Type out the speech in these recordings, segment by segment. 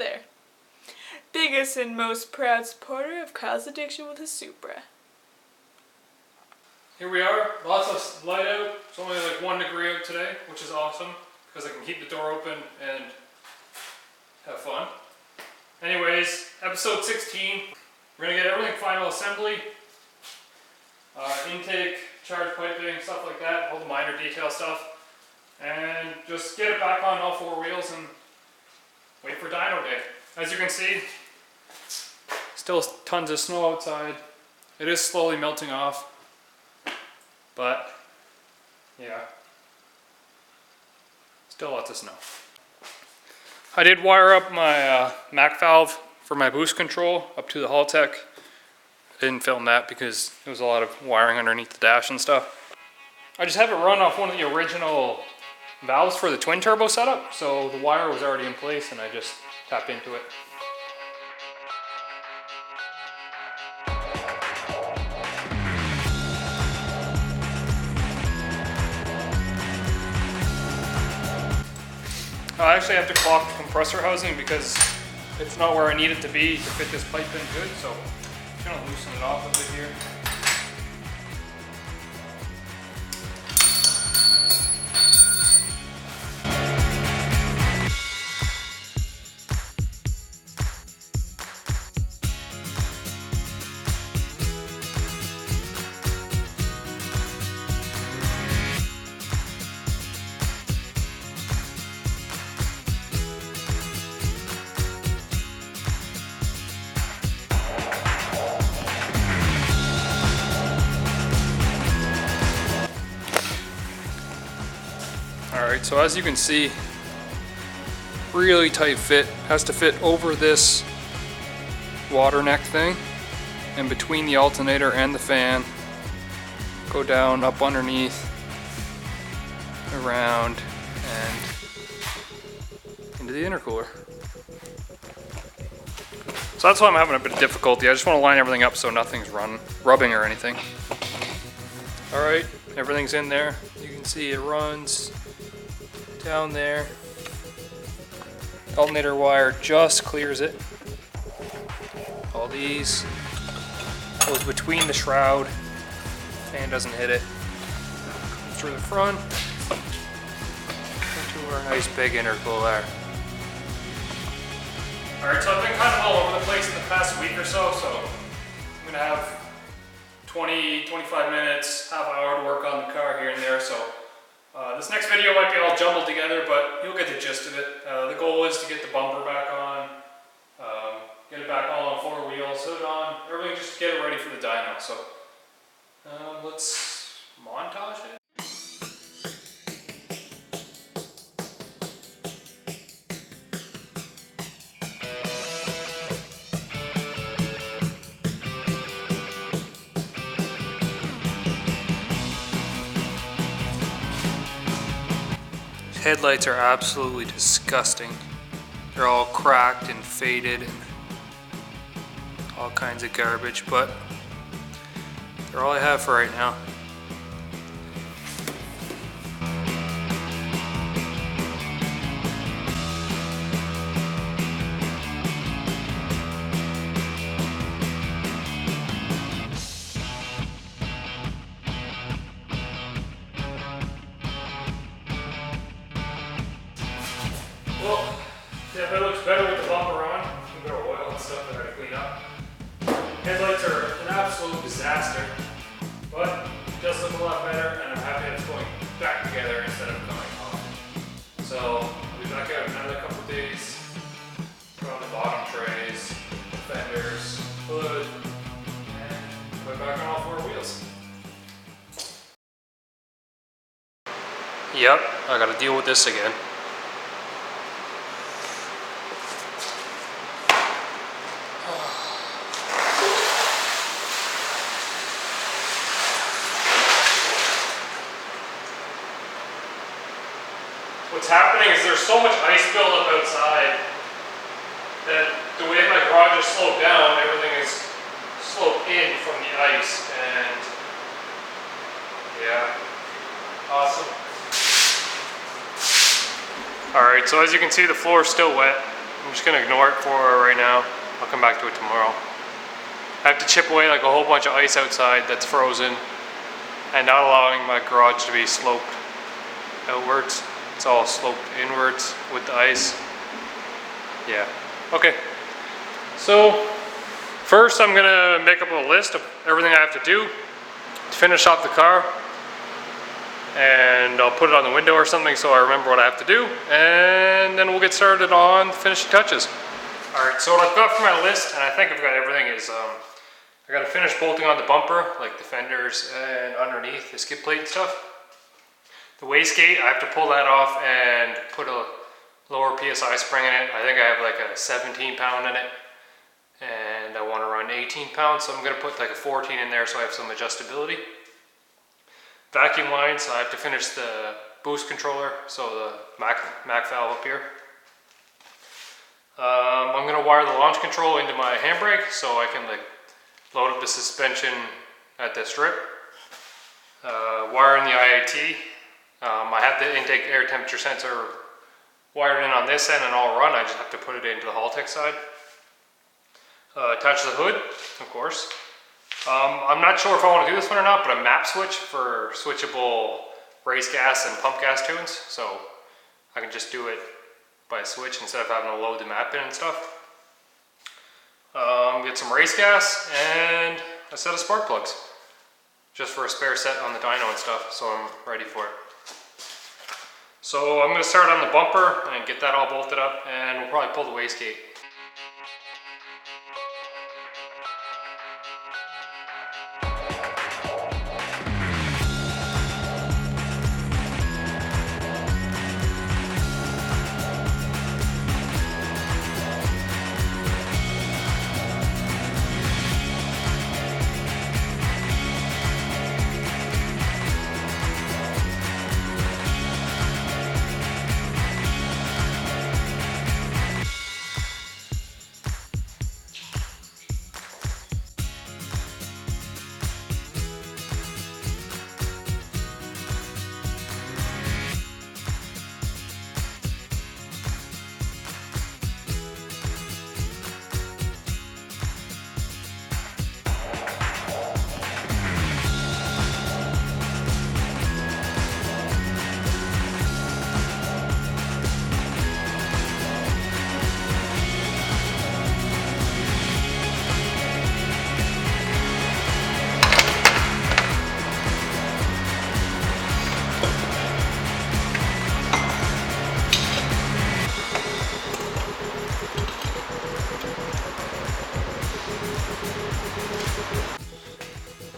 there. Biggest and most proud supporter of Kyle's addiction with his Supra. Here we are, lots of light out. It's only like 1 degree out today, which is awesome because I can keep the door open and have fun. Anyways, episode 16. We're gonna get everything final assembly, intake, charge piping, stuff like that, all the minor detail stuff, and just get it back on all 4 wheels and wait for dyno day. As you can see, still tons of snow outside. It is slowly melting off, but yeah, still lots of snow. I did wire up my Mac valve for my boost control up to the haltech. I didn't film that because there was a lot of wiring underneath the dash and stuff. I just have it run off one of the original valves for the twin turbo setup, so the wire was already in place and I just tapped into it. I actually have to clock the compressor housing because it's not where I need it to be to fit this pipe in good, so I'm just gonna loosen it off a bit here. Alright, so as you can see, really tight fit. Has to fit over this water neck thing and between the alternator and the fan. Go down, up underneath, around, and into the intercooler. So that's why I'm having a bit of difficulty. I just want to line everything up so nothing's rubbing or anything. Alright, everything's in there. You can see it runs down there. Alternator wire just clears it. All these goes between the shroud. Fan doesn't hit it. Through the front into our nice big intercooler. Alright, so I've been kind of all over the place in the past week or so, I'm gonna have 20-25 minutes, half hour to work on the car here and there, so this next video might be all jumbled together, but you'll get the gist of it. The goal is to get the bumper back on, get it back all on 4 wheels, hood on, everything just to get it ready for the dyno. So let's montage it. Headlights are absolutely disgusting. They're all cracked and faded and all kinds of garbage, but they're all I have for right now. Well, yeah, it looks better with the bumper on. We've got oil and stuff that I gotta clean up. Headlights are an absolute disaster, but it does look a lot better, and I'm happy that it's going back together instead of coming off. So I'll be back out in another couple of days. Put on the bottom trays, fenders, hood, and put it back on all 4 wheels. Yep, I gotta deal with this again. What's happening is there's so much ice buildup outside that the way my garage is sloped down, everything is sloped in from the ice, and yeah, awesome. Alright, so as you can see, the floor is still wet. I'm just gonna ignore it for right now. I'll come back to it tomorrow. I have to chip away like a whole bunch of ice outside that's frozen and not allowing my garage to be sloped outwards. It's all sloped inwards with the ice. Yeah, okay. So first I'm gonna make up a list of everything I have to do to finish off the car. And I'll put it on the window or something so I remember what I have to do. And then we'll get started on the finishing touches. Alright, so what I've got for my list, and I think I've got everything, is I gotta finish bolting on the bumper, like the fenders and underneath the skid plate and stuff. The wastegate, I have to pull that off and put a lower PSI spring in it. I think I have like a 17 pound in it. And I want to run 18 pounds, so I'm gonna put like a 14 in there so I have some adjustability. Vacuum lines, I have to finish the boost controller, so the Mac valve up here. I'm going to wire the launch control into my handbrake so I can like load up the suspension at the strip. Wiring the IAT. I have the intake air temperature sensor wired in on this end and all run. I just have to put it into the haltech side. Attach the hood, of course. I'm not sure if I want to do this one or not, but a map switch for switchable race gas and pump gas tunes, so I can just do it by a switch instead of having to load the map in and stuff. Get some race gas and a set of spark plugs, just for a spare set on the dyno and stuff, so I'm ready for it. So I'm going to start on the bumper and get that all bolted up, and we'll probably pull the wastegate.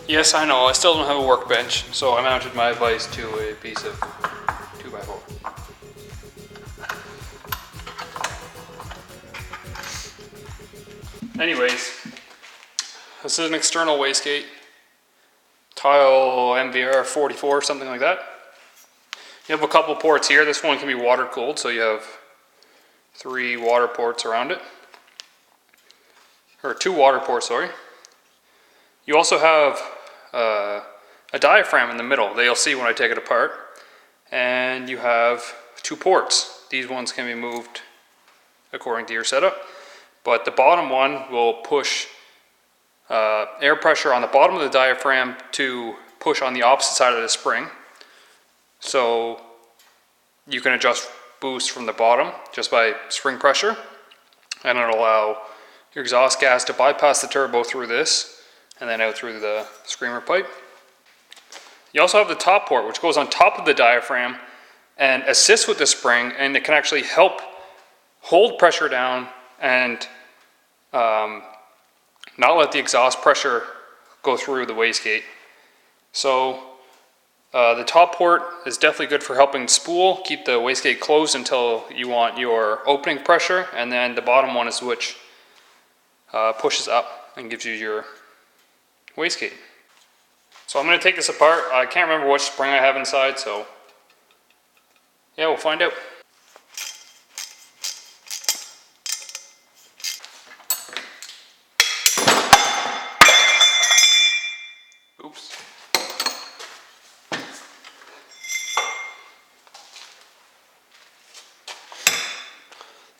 Yes, I know, I still don't have a workbench, so I mounted my vise to a piece of 2x4. Anyways, this is an external wastegate, tile MVR 44, something like that. You have a couple ports here. This one can be water cooled, so you have 3 water ports around it. Or 2 water ports, sorry. You also have a diaphragm in the middle that you'll see when I take it apart. And you have 2 ports. These ones can be moved according to your setup. But the bottom one will push air pressure on the bottom of the diaphragm to push on the opposite side of the spring. So you can adjust boost from the bottom just by spring pressure. And it'll allow your exhaust gas to bypass the turbo through this and then out through the screamer pipe. You also have the top port, which goes on top of the diaphragm and assists with the spring, and it can actually help hold pressure down and not let the exhaust pressure go through the wastegate. So the top port is definitely good for helping spool, keep the wastegate closed until you want your opening pressure, and then the bottom one is which pushes up and gives you your wastegate. So I'm going to take this apart. I can't remember which spring I have inside, so yeah, we'll find out. Oops.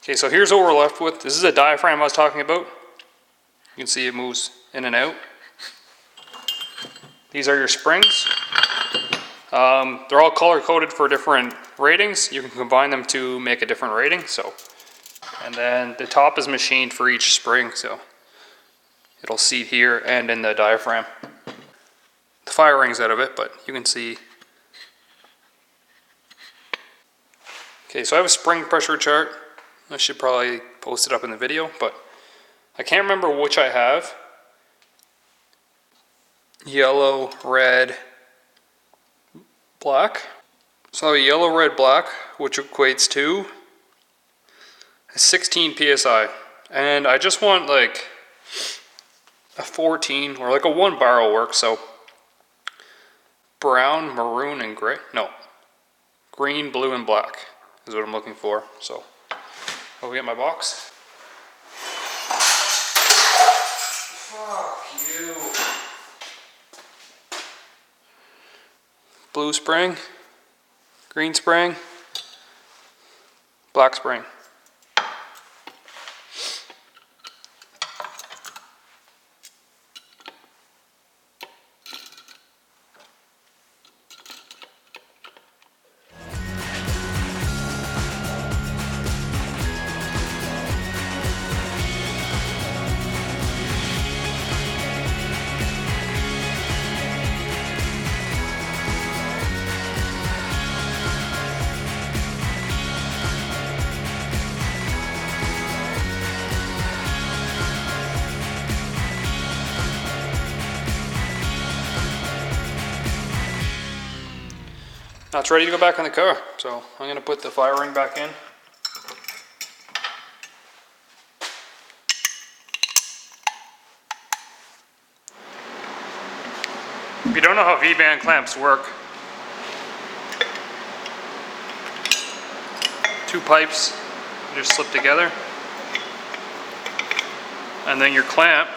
Okay, Okay, so here's what we're left with. This is a diaphragm I was talking about. You can see it moves in and out. These are your springs. They're all color coded for different ratings. You can combine them to make a different rating. And then the top is machined for each spring, so it'll seat here and in the diaphragm. The fire rings out of it, but you can see. Okay, so I have a spring pressure chart. I should probably post it up in the video, but I can't remember which I have. Yellow, red, black. So yellow, red, black, which equates to 16 psi. And I just want like a 14 or like a 1 bar will work. So brown, maroon, and gray. No, green, blue, and black is what I'm looking for. So I'll get my box. Fuck you. Blue spring, green spring, black spring. Now it's ready to go back in the car, so I'm going to put the fire ring back in. If you don't know how V-band clamps work, 2 pipes just slip together, and then your clamp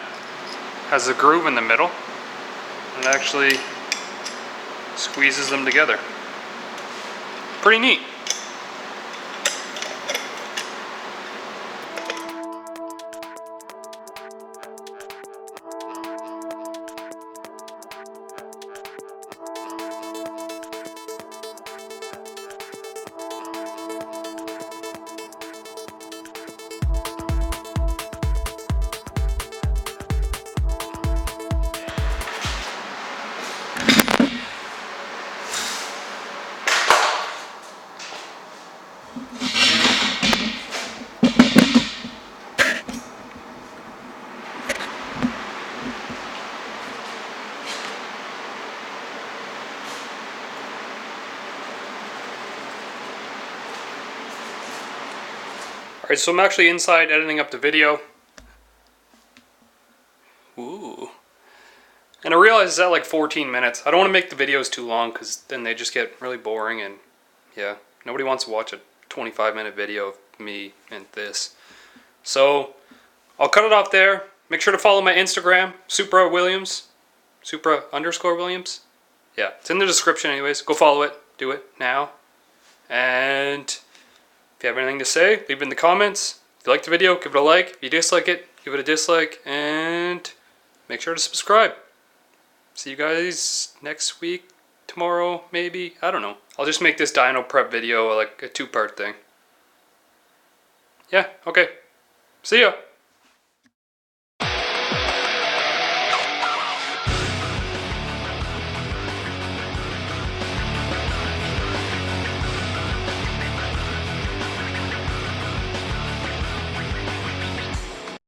has a groove in the middle and it actually squeezes them together. Pretty neat. Alright, so I'm actually inside editing up the video. Ooh. And I realized it's at like 14 minutes. I don't want to make the videos too long because then they just get really boring and yeah, nobody wants to watch a 25-minute video of me and this. So I'll cut it off there. Make sure to follow my Instagram, Supra Williams. Supra_Williams. Yeah, it's in the description anyways. Go follow it. Do it now. And if you have anything to say, leave it in the comments. If you like the video, give it a like. If you dislike it, give it a dislike. And make sure to subscribe. See you guys next week, tomorrow, maybe. I don't know. I'll just make this dyno prep video like a 2-part thing. Yeah, okay. See ya.